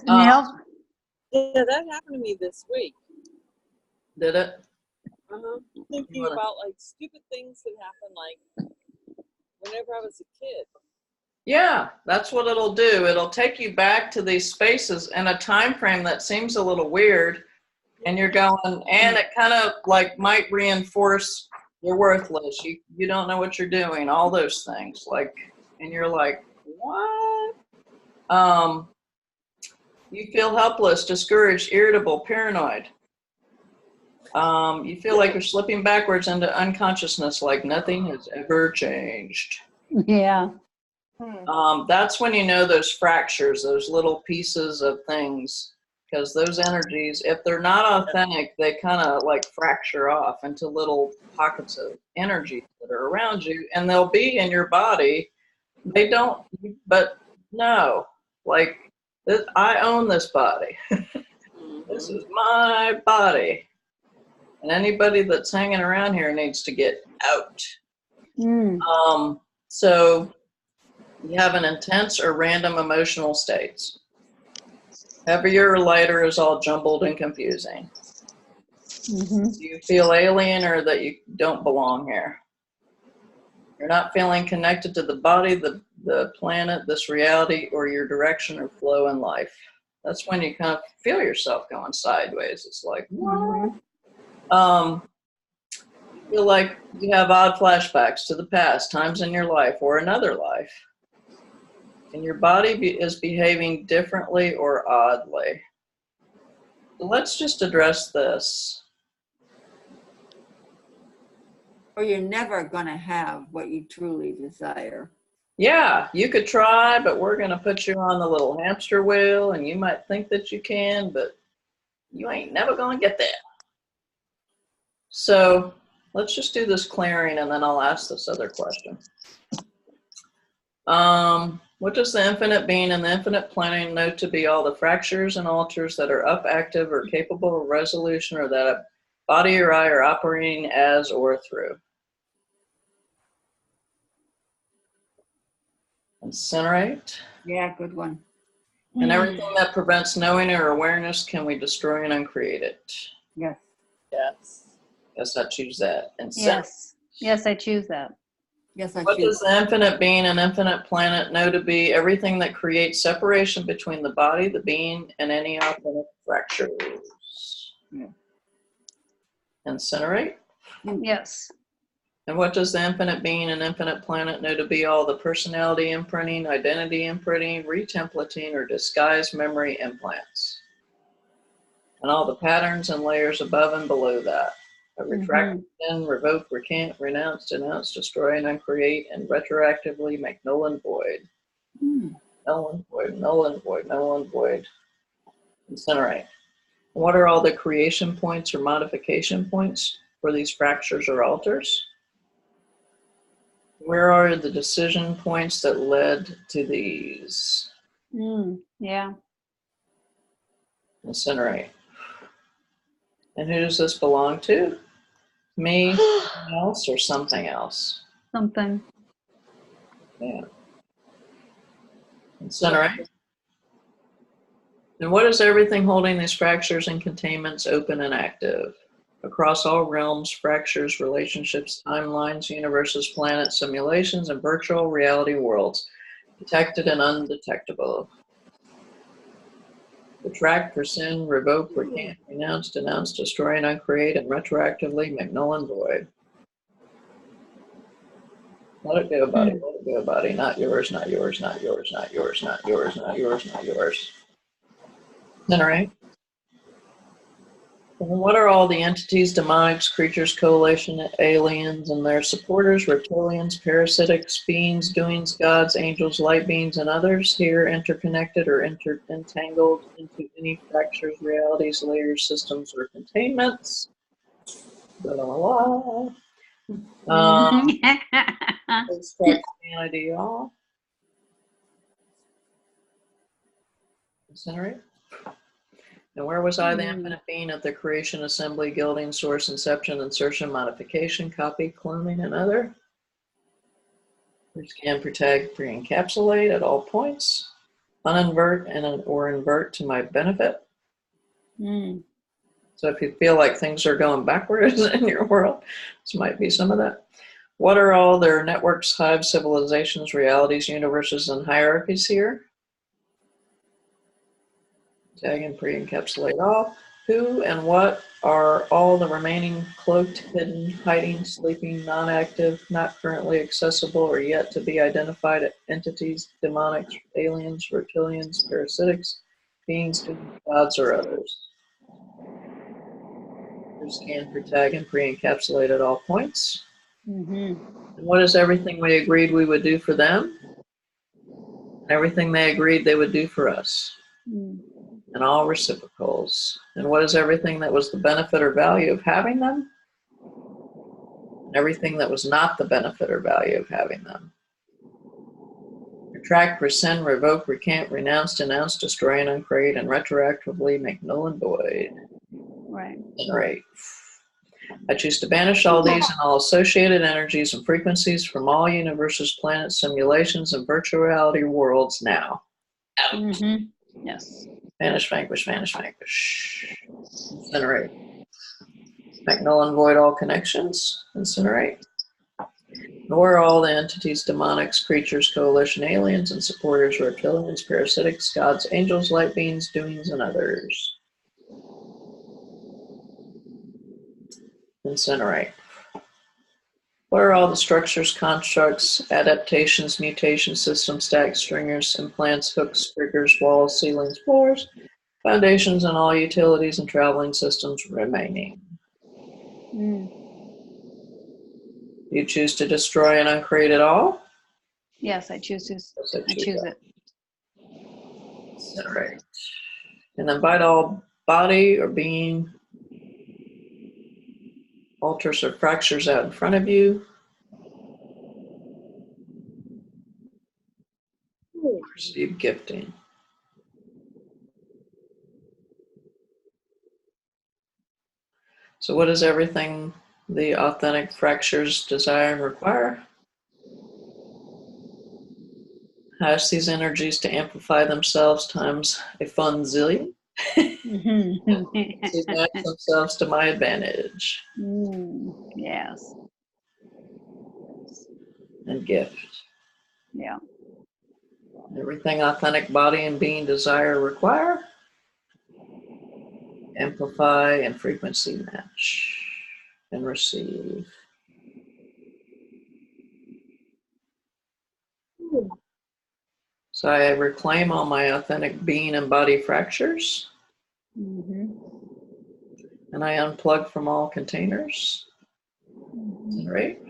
Yep. Yeah, that happened to me this week. Did it? Thinking wanna- about like stupid things that happened like whenever I was a kid. Yeah, that's what it'll do. It'll take you back to these spaces in a time frame that seems a little weird, and you're going, and it kind of like might reinforce you're worthless. You don't know what you're doing. All those things, like, and you're like, what? You feel helpless, discouraged, irritable, paranoid. You feel like you're slipping backwards into unconsciousness, like nothing has ever changed. Yeah. That's when you know those fractures, those little pieces of things, because those energies, if they're not authentic, they kind of like fracture off into little pockets of energy that are around you, and they'll be in your body. They don't, but no, like I own this body. This is my body. And anybody that's hanging around here needs to get out. So you have an intense or random emotional states. Heavier or lighter is all jumbled and confusing. Do you feel alien or that you don't belong here? You're not feeling connected to the body, the planet, this reality, or your direction or flow in life. That's when you kind of feel yourself going sideways. It's like, what? You feel like you have odd flashbacks to the past, times in your life or another life. And your body is behaving differently or oddly. So let's just address this. Or you're never going to have what you truly desire. Yeah, you could try, but we're going to put you on the little hamster wheel, and you might think that you can, but you ain't never going to get there. So let's just do this clearing, and then I'll ask this other question. What does the infinite being and the infinite planning know to be all the fractures and alters that are up, active, or capable of resolution, or that a body or I are operating as or through? Incinerate. Yeah, good one. And everything that prevents knowing or awareness, can we destroy and uncreate it? Yes. Yes. Guess I choose that. Incinerate. Yes. Yes, I choose that. Yes, I What choose. does the infinite being and infinite planet know to be everything that creates separation between the body, the being, and any authentic fractures? Yeah. Incinerate. Yes. And what does the infinite being and infinite planet know to be all the personality imprinting, identity imprinting, retemplating, or disguised memory implants? And all the patterns and layers above and below that. Retract, revoke, recant, renounce, denounce, destroy, and uncreate, and retroactively make null and void. Null and void, null and void, null and void. Incinerate. What are all the creation points or modification points for these fractures or alters? Where are the decision points that led to these? Yeah. Incinerate. And who does this belong to? Me, someone else, or something else? Something. Yeah. Incinerate. And what is everything holding these fractures and containments open and active? Across all realms, fractures, relationships, timelines, universes, planets, simulations, and virtual reality worlds, detected and undetectable. Retract, rescind, revoke, recant, renounce, denounce, destroy, and uncreate, and retroactively make null and void. Let it go, buddy. Let it go, buddy. Not yours, not yours, not yours, not yours, not yours, not yours, not yours. All right. And what are all the entities, demonics, creatures, coalition, aliens, and their supporters, reptilians, parasitics, beings, doings, gods, angels, light beings, and others here interconnected or entangled into any fractures, realities, layers, systems, or containments? Blah, blah, blah. Extract humanity all. Incinerate. And where was I, the infinite being of the creation, assembly, gilding, source, inception, insertion, modification, copy, cloning, and other? Scan, protect, pre-encapsulate at all points. Uninvert or invert to my benefit. So if you feel like things are going backwards in your world, this might be some of that. What are all their networks, hives, civilizations, realities, universes, and hierarchies here? Tag and pre-encapsulate all. Who and what are all the remaining cloaked, hidden, hiding, sleeping, non-active, not currently accessible, or yet to be identified entities, demonics, aliens, reptilians, parasitics, beings, gods, or others? Scan for tag and pre-encapsulate at all points. And what is everything we agreed we would do for them? Everything they agreed they would do for us. And all reciprocals. And what is everything that was the benefit or value of having them? And everything that was not the benefit or value of having them. Retract, rescind, revoke, recant, renounce, denounce, destroy, and uncreate, and retroactively make null and void. Right. Generate. I choose to banish all these and all associated energies and frequencies from all universes, planets, simulations, and virtual reality worlds now. Out. Yes. Vanish, vanquish, vanish, vanquish. Incinerate. Make null and void all connections. Incinerate. Nor all the entities, demonics, creatures, coalition, aliens, and supporters, reptilians, parasitics, gods, angels, light beings, doings, and others. Incinerate. What are all the structures, constructs, adaptations, mutations, systems, stacks, stringers, implants, hooks, triggers, walls, ceilings, floors, foundations, and all utilities and traveling systems remaining? You choose to destroy and uncreate it all? Yes, I choose to. Yes, I choose it. Incinerate. And invite all body or being alters or fractures out in front of you. Receive gifting. So what is everything the authentic fractures desire and require? Has these energies to amplify themselves times a fun zillion. To match themselves to my advantage. Yes. And gift. Yeah. Everything authentic body and being desire require. Amplify and frequency match. And receive. So I reclaim all my authentic being and body fractures. And I unplug from all containers. Right?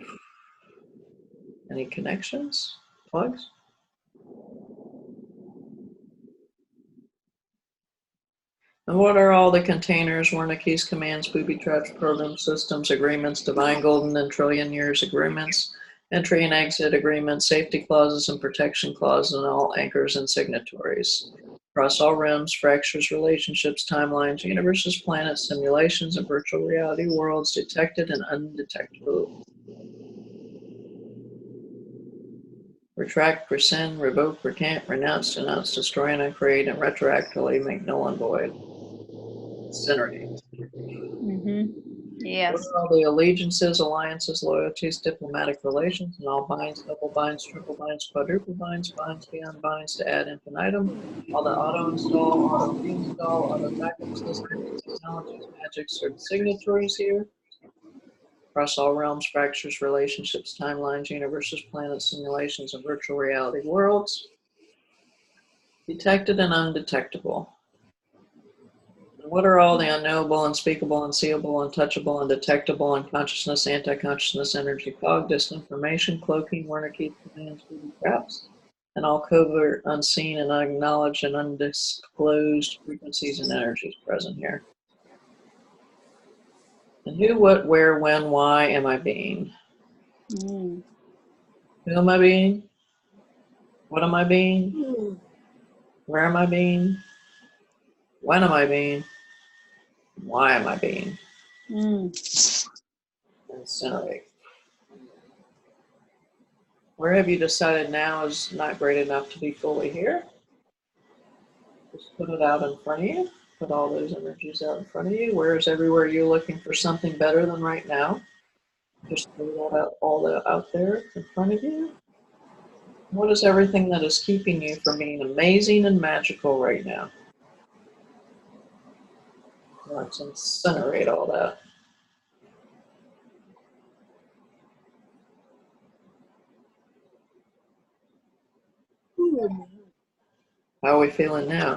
Any connections? Plugs? And what are all the containers, Wernicke's, commands, booby traps, programs, systems, agreements, divine golden and trillion years agreements, entry and exit agreements, safety clauses and protection clauses, and all anchors and signatories? Across all realms, fractures, relationships, timelines, universes, planets, simulations, and virtual reality worlds, detected and undetectable. Retract, rescind, revoke, recant, renounce, denounce, destroy, and uncreate, and retroactively make null and void. Incinerate. Mm-hmm. Yes. What are all the allegiances, alliances, loyalties, diplomatic relations, and all binds, double binds, triple binds, quadruple binds, binds beyond binds to add infinitum, all the auto-install, auto-reinstall, auto-backup systems, technologies, magics, or signatories here? Across all realms, fractures, relationships, timelines, universes, planets, simulations, and virtual reality worlds. Detected and undetectable. And what are all the unknowable, unspeakable, unseeable, untouchable, undetectable, unconsciousness, anti-consciousness, energy, fog, disinformation, cloaking, Wernicke commands, booby traps, and all covert, unseen, and unacknowledged and undisclosed frequencies and energies present here? And who, what, where, when, why am I being? Mm. Who am I being? What am I being? Where am I being? When am I being? Why am I being? Mm. Incinerate. Where have you decided now is not great enough to be fully here? Just put it out in front of you. Put all those energies out in front of you. Where is everywhere you're looking for something better than right now? Just throw that out, all that out there in front of you. What is everything that is keeping you from being amazing and magical right now? Let's incinerate all that. How are we feeling now?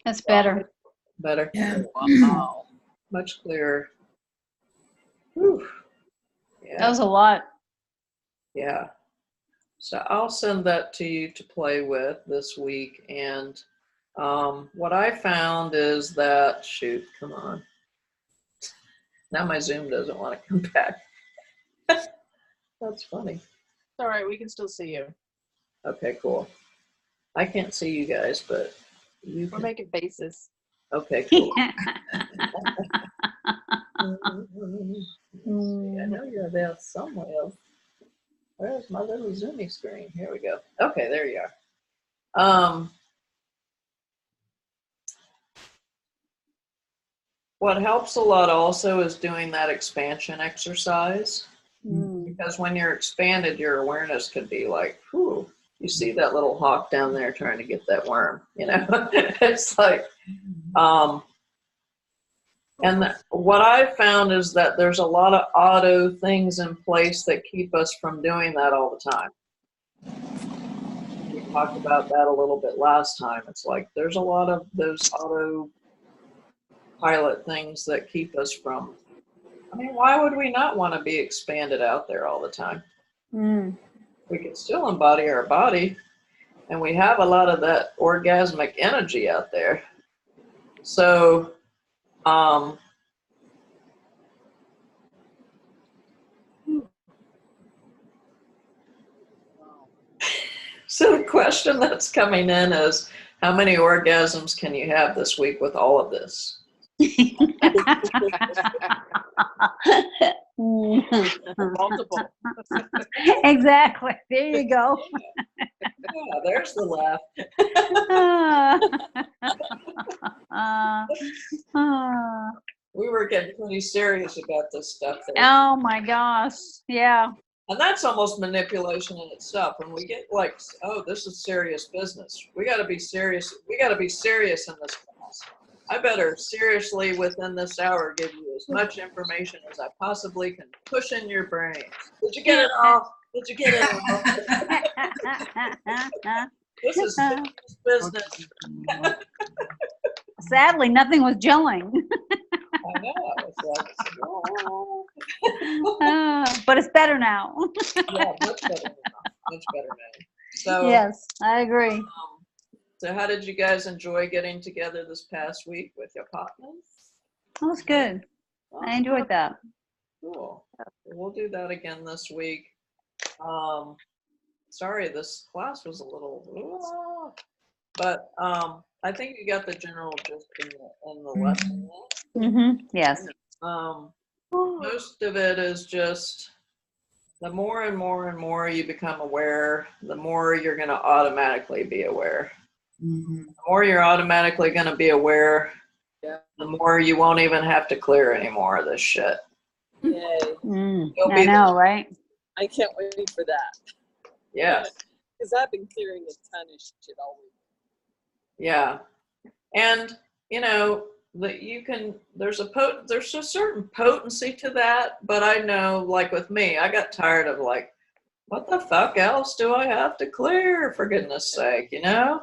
That's better. Better? Yeah. Wow. Much clearer. Whew. That Yeah. was a lot. Yeah. So I'll send that to you to play with this week. And what I found is that, shoot, come on. Now my Zoom doesn't want to come back. That's funny. It's all right. We can still see you. Okay, cool. I can't see you guys, but you We're can. making faces. Okay, cool. I Mm. know you're there somewhere. Where's my little Zoomy screen? Here we go. Okay, there you are. What helps a lot also is doing that expansion exercise, Mm. because when you're expanded, your awareness could be like, whew, you see that little hawk down there trying to get that worm, you know? It's like, and what I've found is that there's a lot of auto things in place that keep us from doing that all the time. We talked about that a little bit last time. It's like there's a lot of those auto pilot things that keep us from. I mean, why would we not want to be expanded out there all the time? Mm. We can still embody our body, and we have a lot of that orgasmic energy out there. So, so the question that's coming in is, how many orgasms can you have this week with all of this? Multiple. Exactly. There you go. Yeah, there's the laugh. We were getting pretty serious about this stuff there. Oh my gosh. Yeah. And that's almost manipulation in itself. When we get like, oh, this is serious business. We got to be serious. We got to be serious in this class. I better seriously within this hour give you as much information as I possibly can push in your brain. Did you get it all? Did you get it all? This is business. Sadly, nothing was gelling. I know. It's like, oh. But it's better now. Yeah, much better now. Much better now. So Yes, I agree. So how did you guys enjoy getting together this past week with your partners? That was good. I enjoyed that. Cool. We'll do that again this week. Sorry, this class was a little, but I think you got the general gist in the lesson. Yes. Most of it is just the more and more and more you become aware, the more you're going to automatically be aware. Mhm. The more you're automatically going to be aware, Yeah. the more you won't even have to clear any more of this shit. Yay. You'll I be know, right? I can't wait for that. Yes. Because I've been clearing a ton of shit all week. Yeah. And, you know, that there's a certain potency to that, but I know, like with me, I got tired of like, what the fuck else do I have to clear, for goodness sake, you know?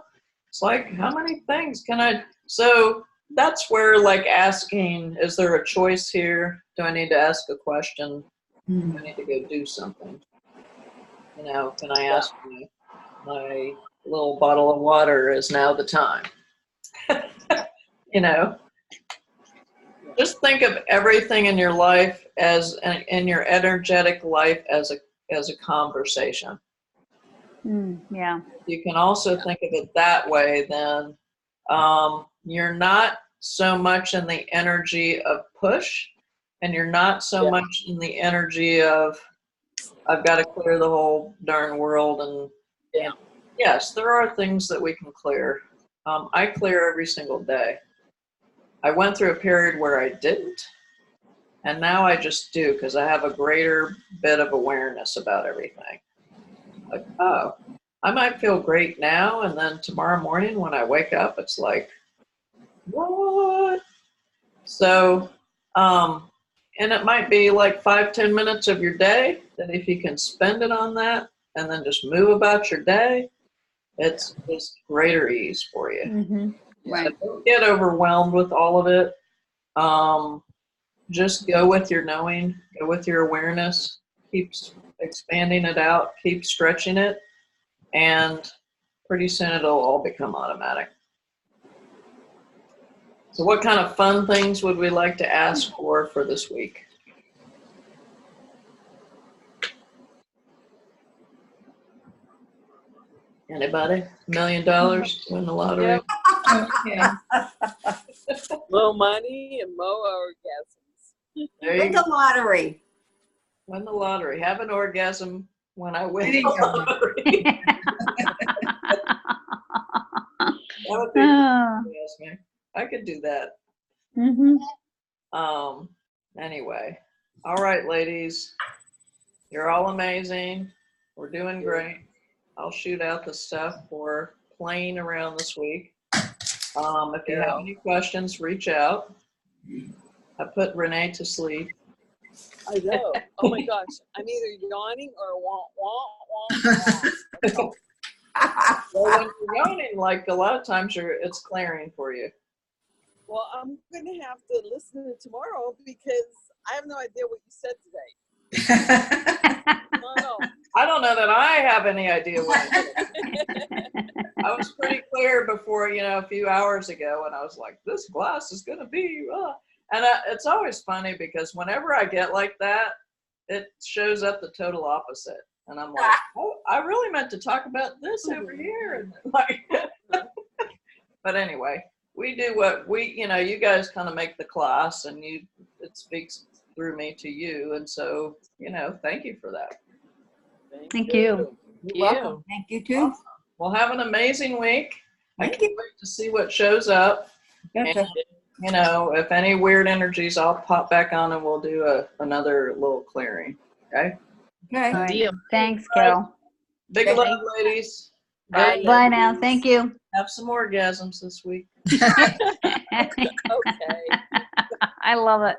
It's like, how many things can I, so that's where like asking, is there a choice here? Do I need to ask a question? Do I need to go do something? You know, can I ask my little bottle of water, is now the time? You know, just think of everything in your life in your energetic life as a conversation. Yeah. You can also think of it that way, then you're not so much in the energy of push, and you're not so much in the energy of I've got to clear the whole darn world. And yes, there are things that we can clear. I clear every single day. I went through a period where I didn't, and now I just do because I have a greater bit of awareness about everything. Like, oh, I might feel great now, and then tomorrow morning when I wake up, it's like, what? So, and it might be like 5-10 minutes of your day that if you can spend it on that and then just move about your day, it's just greater ease for you. Right. So don't get overwhelmed with all of it. Just go with your knowing, go with your awareness, keep expanding it out, keep stretching it, and pretty soon it'll all become automatic. So what kind of fun things would we like to ask for this week? Anybody? $1 million? Win the lottery? Yep. Okay. Low money and low orgasms. There you Win go. the lottery. Win the lottery. Have an orgasm when I win There the you go. lottery. That would be Oh. if you ask me. I could do that. Anyway. All right, ladies. You're all amazing. We're doing great. I'll shoot out the stuff for playing around this week. If you have any questions, reach out. I put Renee to sleep. I know. Oh my gosh. I'm either yawning or wah. Well, when you're yawning, like a lot of times it's clearing for you. Well, I'm going to have to listen to it tomorrow because I have no idea what you said today. No. I don't know that I have any idea what I did. I was pretty clear before, a few hours ago, and I was like, this glass is going to be, and it's always funny because whenever I get like that, it shows up the total opposite. And I'm like, oh, I really meant to talk about this over here. And like, but anyway, we do what you guys kind of make the class, and it speaks through me to you. And so, thank you for that. Thank you. You're welcome. Thank you too. Well, have an amazing week. I Thank can't wait to see what shows up. Okay. And, if any weird energies, I'll pop back on and we'll do another little clearing. Okay? Okay. All right. Deal. Thanks, Carol. Big Okay. love, ladies. Bye. Bye now. Thank you. Have some orgasms this week. Okay. I love it.